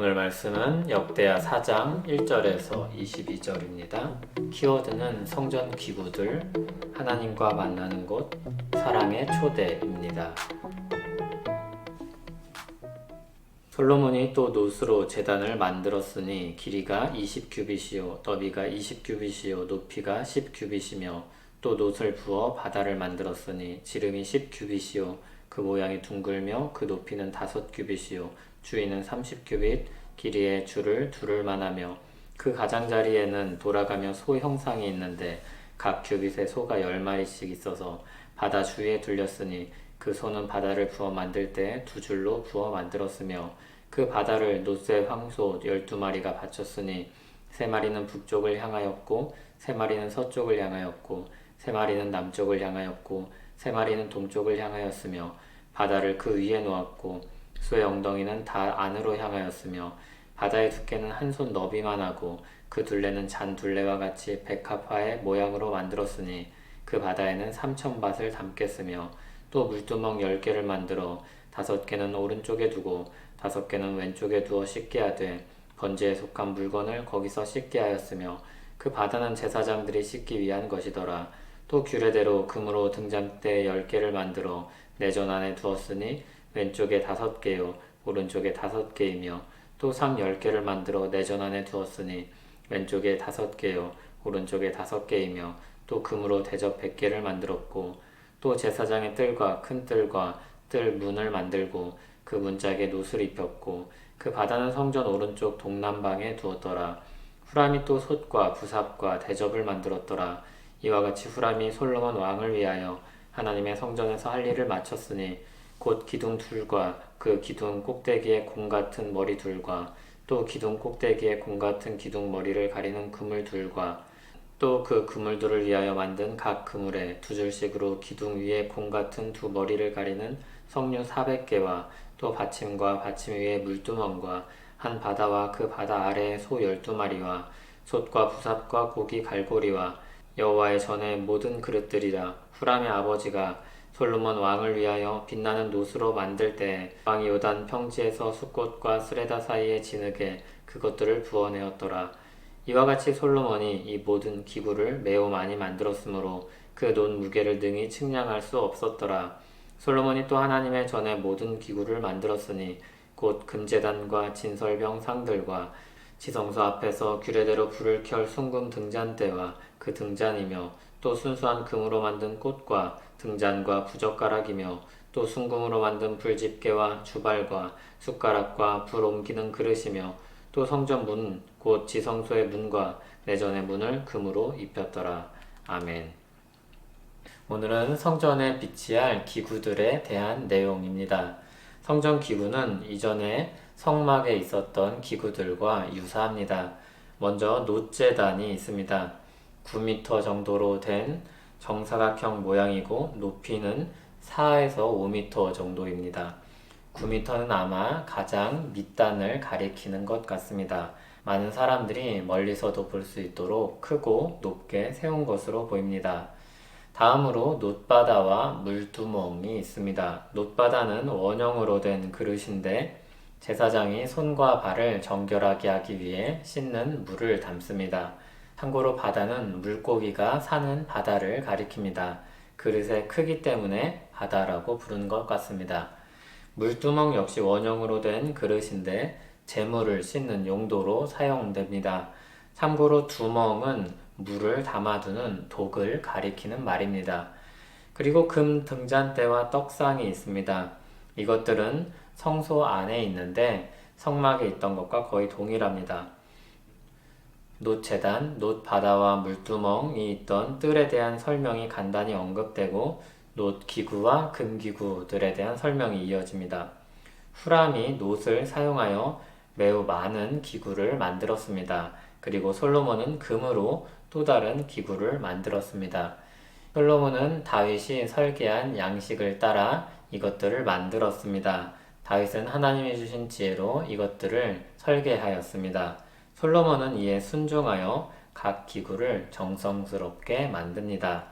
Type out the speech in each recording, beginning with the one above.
오늘 말씀은 역대하 4장 1절에서 22절입니다. 키워드는 성전 기구들, 하나님과 만나는 곳, 사랑의 초대입니다. 솔로몬이 또 놋으로 제단을 만들었으니 길이가 20규빗이요 너비가 20규빗이요 높이가 10규빗이며 또 놋을 부어 바다를 만들었으니 지름이 10규빗이요 그 모양이 둥글며 그 높이는 5규빗이요 주위는 30규빗 길이에 줄을 두를 만하며 그 가장자리에는 돌아가며 소 형상이 있는데 각 규빗에 소가 10마리씩 있어서 바다 주위에 둘렸으니 그 소는 바다를 부어 만들 때 두 줄로 부어 만들었으며 그 바다를 놋의 황소 12마리가 받쳤으니 3마리는 북쪽을 향하였고 3마리는 서쪽을 향하였고 3마리는 남쪽을 향하였고 3마리는 동쪽을 향하였으며 바다를 그 위에 놓았고 소의 엉덩이는 다 안으로 향하였으며 바다의 두께는 한 손 너비만 하고 그 둘레는 잔 둘레와 같이 백합화의 모양으로 만들었으니 그 바다에는 3,000밭을 담겠으며 또 물두멍 10개를 만들어 5개는 오른쪽에 두고 5개는 왼쪽에 두어 씻게 하되 번제에 속한 물건을 거기서 씻게 하였으며 그 바다는 제사장들이 씻기 위한 것이더라. 또 규례대로 금으로 등잔대 10개를 만들어 내전 안에 두었으니 왼쪽에 5개요 오른쪽에 5개이며 또 상 10개를 만들어 내전 안에 두었으니 왼쪽에 5개요 오른쪽에 5개이며 또 금으로 대접 100개를 만들었고 또 제사장의 뜰과 큰 뜰과 뜰 문을 만들고 그 문짝에 놋을 입혔고 그 바다는 성전 오른쪽 동남방에 두었더라. 후람이 또 솥과 부삽과 대접을 만들었더라. 이와 같이 후람이 솔로몬 왕을 위하여 하나님의 성전에서 할 일을 마쳤으니 곧 기둥 둘과 그 기둥 꼭대기에 공 같은 머리 둘과 또 기둥 꼭대기에 공 같은 기둥 머리를 가리는 그물 둘과 또 그 그물들을 위하여 만든 각 그물에 두 줄씩으로 기둥 위에 공 같은 두 머리를 가리는 석류 400개와 또 받침과 받침 위에 물두멍과 한 바다와 그 바다 아래에 소 12마리와 솥과 부삽과 고기 갈고리와 여호와의 전에 모든 그릇들이라. 후람의 아버지가 솔로몬 왕을 위하여 빛나는 놋으로 만들 때 왕이 요단 평지에서 숫꽃과 스레다 사이에 진흙에 그것들을 부어내었더라. 이와 같이 솔로몬이 이 모든 기구를 매우 많이 만들었으므로 그 놋 무게를 능히 측량할 수 없었더라. 솔로몬이 또 하나님의 전에 모든 기구를 만들었으니 곧 금제단과 진설병 상들과 지성소 앞에서 규례대로 불을 켤 순금 등잔대와 그 등잔이며 또 순수한 금으로 만든 꽃과 등잔과 부젓가락이며 또 순금으로 만든 불집게와 주발과 숟가락과 불 옮기는 그릇이며 또 성전 문 곧 지성소의 문과 내전의 문을 금으로 입혔더라. 아멘. 오늘은 성전에 비치할 기구들에 대한 내용입니다. 성전 기구는 이전에 성막에 있었던 기구들과 유사합니다. 먼저 놋제단이 있습니다. 9m 정도로 된 정사각형 모양이고 높이는 4에서 5m 정도입니다. 9m는 아마 가장 밑단을 가리키는 것 같습니다. 많은 사람들이 멀리서도 볼 수 있도록 크고 높게 세운 것으로 보입니다. 다음으로 놋바다와 물두멍이 있습니다. 놋바다는 원형으로 된 그릇인데 제사장이 손과 발을 정결하게 하기 위해 씻는 물을 담습니다. 참고로 바다는 물고기가 사는 바다를 가리킵니다. 그릇의 크기 때문에 바다라고 부르는 것 같습니다. 물두멍 역시 원형으로 된 그릇인데 재물을 씻는 용도로 사용됩니다. 참고로 두멍은 물을 담아두는 독을 가리키는 말입니다. 그리고 금 등잔대와 떡상이 있습니다. 이것들은 성소 안에 있는데 성막에 있던 것과 거의 동일합니다. 놋제단, 놋바다와 물두멍이 있던 뜰에 대한 설명이 간단히 언급되고 놋기구와 금기구들에 대한 설명이 이어집니다. 후람이 놋을 사용하여 매우 많은 기구를 만들었습니다. 그리고 솔로몬은 금으로 또 다른 기구를 만들었습니다. 솔로몬은 다윗이 설계한 양식을 따라 이것들을 만들었습니다. 다윗은 하나님이 주신 지혜로 이것들을 설계하였습니다. 솔로몬은 이에 순종하여 각 기구를 정성스럽게 만듭니다.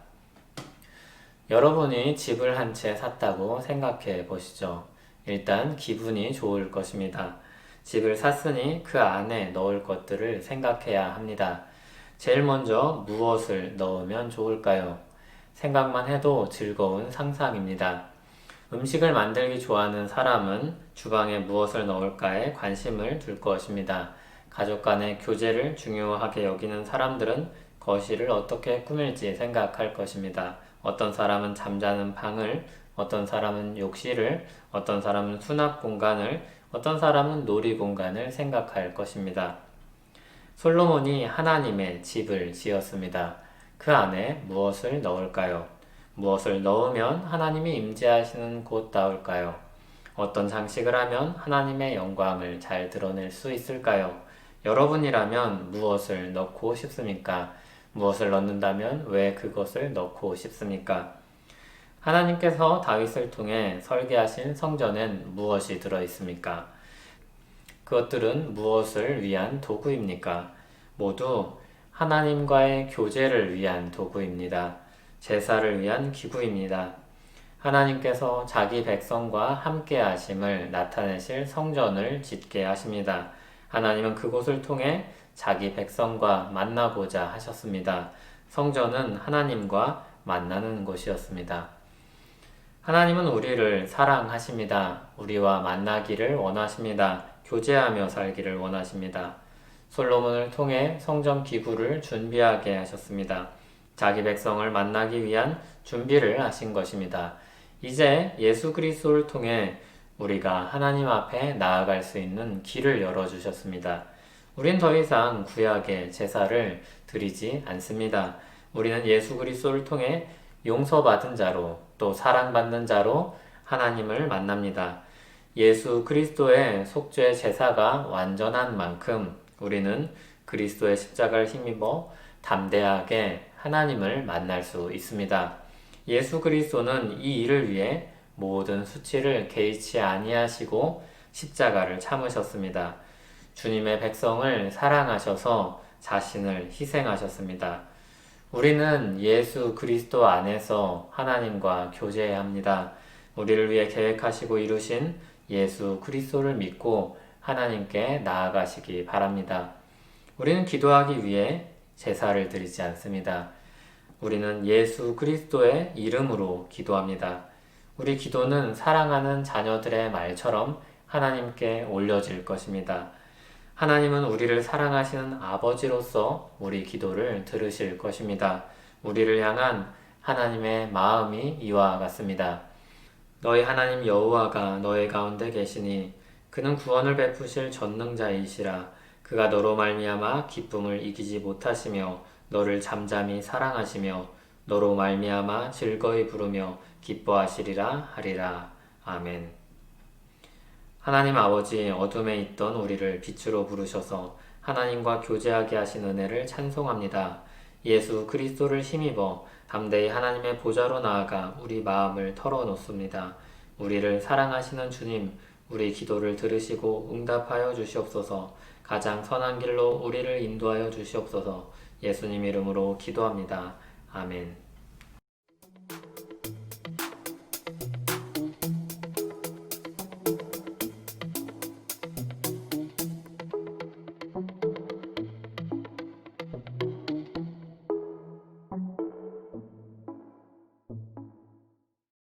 여러분이 집을 한 채 샀다고 생각해 보시죠. 일단 기분이 좋을 것입니다. 집을 샀으니 그 안에 넣을 것들을 생각해야 합니다. 제일 먼저 무엇을 넣으면 좋을까요? 생각만 해도 즐거운 상상입니다. 음식을 만들기 좋아하는 사람은 주방에 무엇을 넣을까에 관심을 둘 것입니다. 가족 간의 교제를 중요하게 여기는 사람들은 거실을 어떻게 꾸밀지 생각할 것입니다. 어떤 사람은 잠자는 방을, 어떤 사람은 욕실을, 어떤 사람은 수납 공간을, 어떤 사람은 놀이 공간을 생각할 것입니다. 솔로몬이 하나님의 집을 지었습니다. 그 안에 무엇을 넣을까요? 무엇을 넣으면 하나님이 임재하시는 곳다울까요? 어떤 장식을 하면 하나님의 영광을 잘 드러낼 수 있을까요? 여러분이라면 무엇을 넣고 싶습니까? 무엇을 넣는다면 왜 그것을 넣고 싶습니까? 하나님께서 다윗을 통해 설계하신 성전엔 무엇이 들어 있습니까? 그것들은 무엇을 위한 도구입니까? 모두 하나님과의 교제를 위한 도구입니다. 제사를 위한 기구입니다. 하나님께서 자기 백성과 함께 하심을 나타내실 성전을 짓게 하십니다. 하나님은 그곳을 통해 자기 백성과 만나고자 하셨습니다. 성전은 하나님과 만나는 곳이었습니다. 하나님은 우리를 사랑하십니다. 우리와 만나기를 원하십니다. 교제하며 살기를 원하십니다. 솔로몬을 통해 성전 기구를 준비하게 하셨습니다. 자기 백성을 만나기 위한 준비를 하신 것입니다. 이제 예수 그리스도를 통해 우리가 하나님 앞에 나아갈 수 있는 길을 열어주셨습니다. 우린 더 이상 구약의 제사를 드리지 않습니다. 우리는 예수 그리스도를 통해 용서받은 자로 또 사랑받는 자로 하나님을 만납니다. 예수 그리스도의 속죄 제사가 완전한 만큼 우리는 그리스도의 십자가를 힘입어 담대하게 하나님을 만날 수 있습니다. 예수 그리스도는 이 일을 위해 모든 수치를 개의치 아니하시고 십자가를 참으셨습니다. 주님의 백성을 사랑하셔서 자신을 희생하셨습니다. 우리는 예수 그리스도 안에서 하나님과 교제해야 합니다. 우리를 위해 계획하시고 이루신 예수 그리스도를 믿고 하나님께 나아가시기 바랍니다. 우리는 기도하기 위해 제사를 드리지 않습니다. 우리는 예수 그리스도의 이름으로 기도합니다. 우리 기도는 사랑하는 자녀들의 말처럼 하나님께 올려질 것입니다. 하나님은 우리를 사랑하시는 아버지로서 우리 기도를 들으실 것입니다. 우리를 향한 하나님의 마음이 이와 같습니다. 너희 하나님 여호와가 너희 가운데 계시니 그는 구원을 베푸실 전능자이시라. 그가 너로 말미암아 기쁨을 이기지 못하시며 너를 잠잠히 사랑하시며 너로 말미암아 즐거이 부르며 기뻐하시리라 하리라. 아멘. 하나님 아버지, 어둠에 있던 우리를 빛으로 부르셔서 하나님과 교제하게 하신 은혜를 찬송합니다. 예수 그리스도를 힘입어 담대히 하나님의 보좌로 나아가 우리 마음을 털어놓습니다. 우리를 사랑하시는 주님, 우리 기도를 들으시고 응답하여 주시옵소서. 가장 선한 길로 우리를 인도하여 주시옵소서. 예수님 이름으로 기도합니다. 아멘.